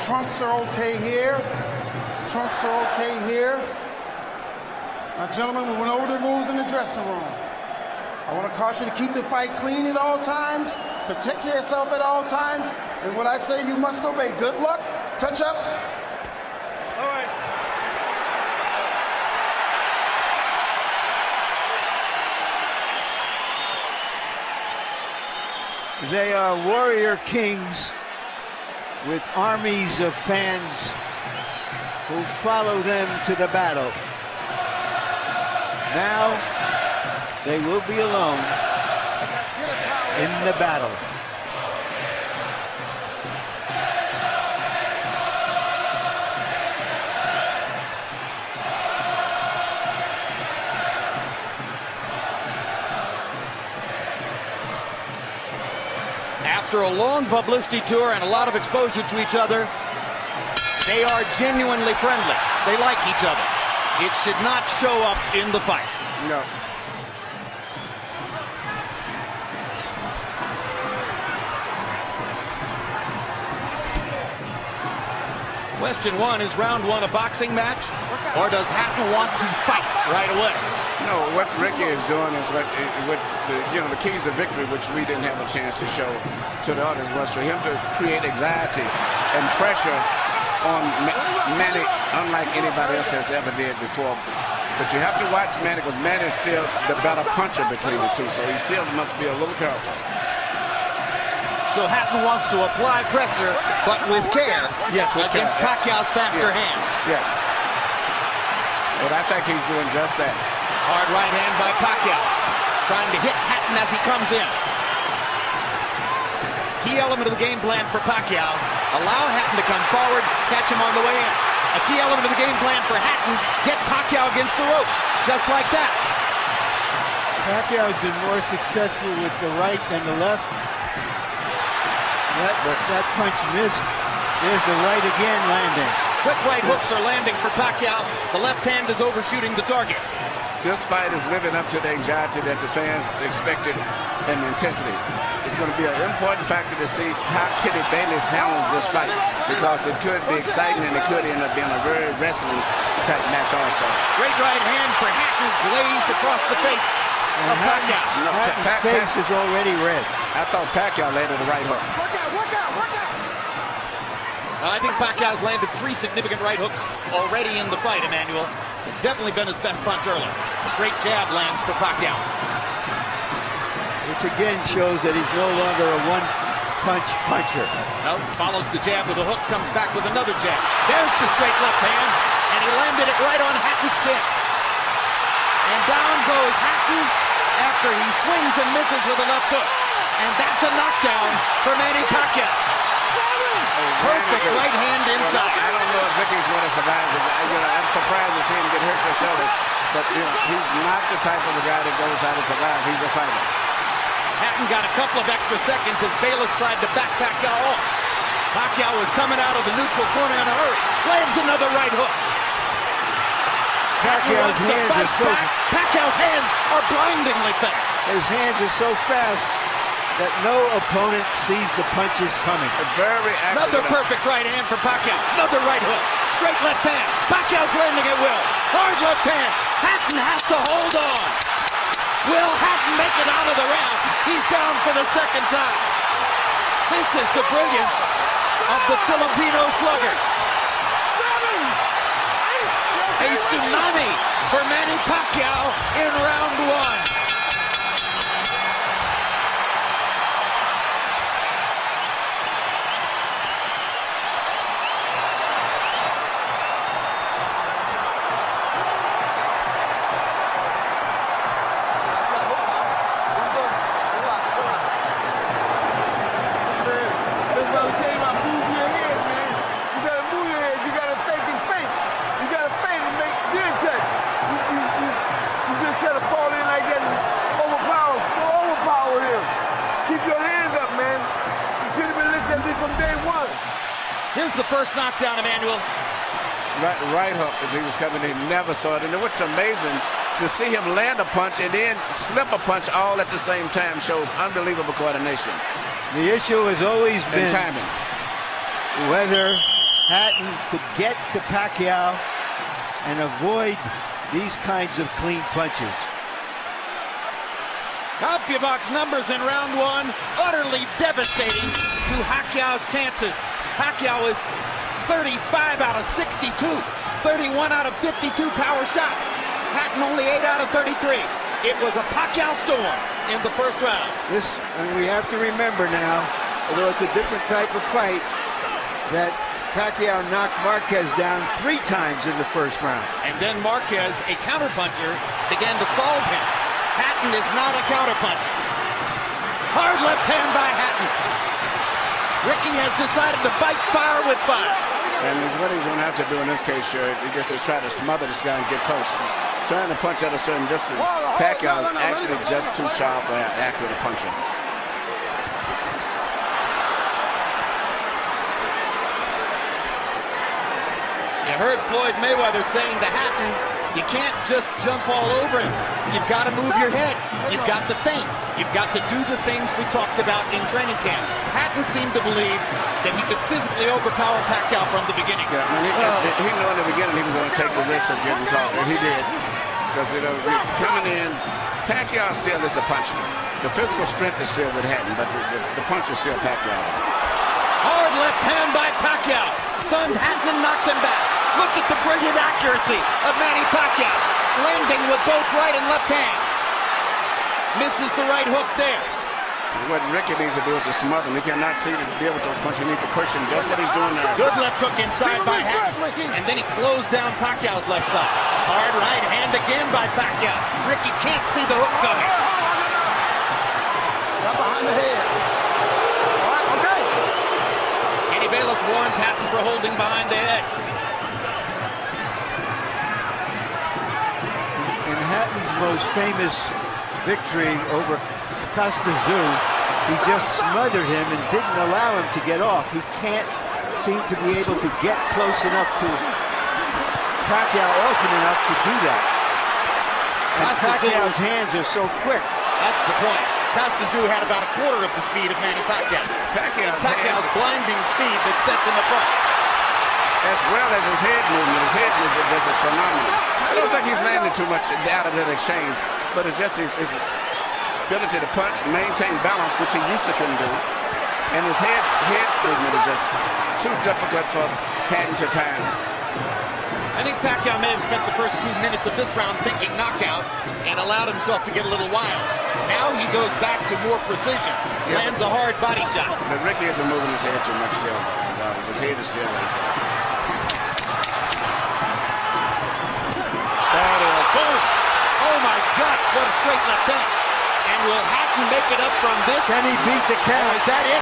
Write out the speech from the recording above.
trunks are okay here. Trunks are okay here. Now, gentlemen, we went over the rules in the dressing room. I want to caution you to keep the fight clean at all times, protect yourself at all times, and what I say you must obey. Good luck. Touch up. All right. They are warrior kings with armies of fans who follow them to the battle. Now they will be alone in the battle. After a long publicity tour and a lot of exposure to each other, they are genuinely friendly. They like each other. It should not show up in the fight. No. Question one, is round one a boxing match, or does Hatton want to fight right away? No, what Ricky is doing is the keys of victory, which we didn't have a chance to show to the audience, was for him to create anxiety and pressure on Manny, unlike anybody else has ever did before. But you have to watch Manny, because Manny is still the better puncher between the two, so he still must be a little careful. So Hatton wants to apply pressure, but with care, yes, against Pacquiao's faster hands. Yes. And I think he's doing just that. Hard right hand by Pacquiao, trying to hit Hatton as he comes in. Key element of the game plan for Pacquiao, allow Hatton to come forward, catch him on the way in. A key element of the game plan for Hatton, get Pacquiao against the ropes, just like that. Pacquiao has been more successful with the right than the left. That punch missed. There's the right again landing. Quick right hooks are landing for Pacquiao. The left hand is overshooting the target. This fight is living up to the anxiety that the fans expected and the intensity. It's going to be an important factor to see how Kitty Bayless handles this fight, because it could be exciting and it could end up being a very wrestling type match also. Great right hand for Hatton, glazed across the face of Pacquiao. Hatton's face is already red. I thought Pacquiao landed the right hook. Work out. I think Pacquiao's landed 3 significant right hooks already in the fight, Emmanuel. It's definitely been his best punch early. Straight jab lands for Pacquiao. Which again shows that he's no longer a one-punch puncher. No, follows the jab with a hook, comes back with another jab. There's the straight left hand, and he landed it right on Hatton's chin. And down goes Hatton after he swings and misses with a left hook. And that's a knockdown for Manny Pacquiao. Perfect right hand inside. I don't know if Ricky's going to survive. I'm surprised to see him get hurt for shoulder. But he's not the type of a guy that goes out to survive. He's a fighter. Hatton got a couple of extra seconds as Bayless tried to back Pacquiao off. Pacquiao was coming out of the neutral corner in a hurry. Lands another right hook. Pacquiao's hands are so Pacquiao's hands are blindingly fast. His hands are so fast that no opponent sees the punches coming. Very accurate. Another perfect right hand for Pacquiao. Another right hook. Straight left hand. Pacquiao's landing at will. Hard left hand. Hatton has to hold on. Will Hatton make it out of the round? He's down for the second time. This is the brilliance of the Filipino sluggers. A tsunami for Manny Pacquiao in round one. Here's the first knockdown, Emmanuel. Right hook as he was coming in. Never saw it. And what's amazing, to see him land a punch and then slip a punch all at the same time shows unbelievable coordination. The issue has always been timing. Whether Hatton could get to Pacquiao and avoid these kinds of clean punches. CompuBox numbers in round one, utterly devastating to Pacquiao's chances. Pacquiao is 35 out of 62, 31 out of 52 power shots. Hatton only 8 out of 33. It was a Pacquiao storm in the first round. And we have to remember now, although it's a different type of fight, that Pacquiao knocked Marquez down 3 times in the first round. And then Marquez, a counterpuncher, began to solve him. Hatton is not a counterpuncher. Hard left hand by Hatton. Ricky has decided to fight fire with fire. And what he's going to have to do in this case, he just is try to smother this guy and get close. He's trying to punch at a certain distance. Pacquiao is actually just too sharp or accurate a puncher. You heard Floyd Mayweather saying to Hatton, you can't just jump all over him. You've got to move your head. You've got to think. You've got to do the things we talked about in training camp. Hatton seemed to believe that he could physically overpower Pacquiao from the beginning. Yeah, he knew in the beginning he was going to take the risk of getting caught, and he did. Because, coming in, Pacquiao still is the puncher. The physical strength is still with Hatton, but the punch is still Pacquiao. Hard left hand by Pacquiao. Stunned Hatton and knocked him back. Look at the brilliant accuracy of Manny Pacquiao, landing with both right and left hands. Misses the right hook there. What Ricky needs to do is to smother him. He cannot see to deal with those punches. You need to push him. Just what he's doing now. Good left hook inside by Hatton. And then he closed down Pacquiao's left side. Hard right hand again by Pacquiao. Ricky can't see the hook coming. Right behind the head. All right, okay. Kenny Bayless warns Hatton for holding behind the head. In Hatton's most famous victory over Costa, he just smothered him and didn't allow him to get off. He can't seem to be able to get close enough to Pacquiao often enough to do that. And Pacquiao's hands are so quick. That's the point. Costa had about a quarter of the speed of Manny Pacquiao. Pacquiao's blinding speed that sets him apart. As well as his head movement. His head movement just is phenomenal. I don't think he's landed too much out of that exchange, but it's just his ability to punch, maintain balance, which he used to couldn't do. And his head movement is just too difficult for Hatton to time. I think Pacquiao may have spent the first 2 minutes of this round thinking knockout and allowed himself to get a little wild. Now he goes back to more precision, lands a hard body shot. But Ricky isn't moving his head too much still. His head is still right. That is, oh my gosh, what a straight left hand. And will Hatton make it up from this? Can he beat the count? Is that it?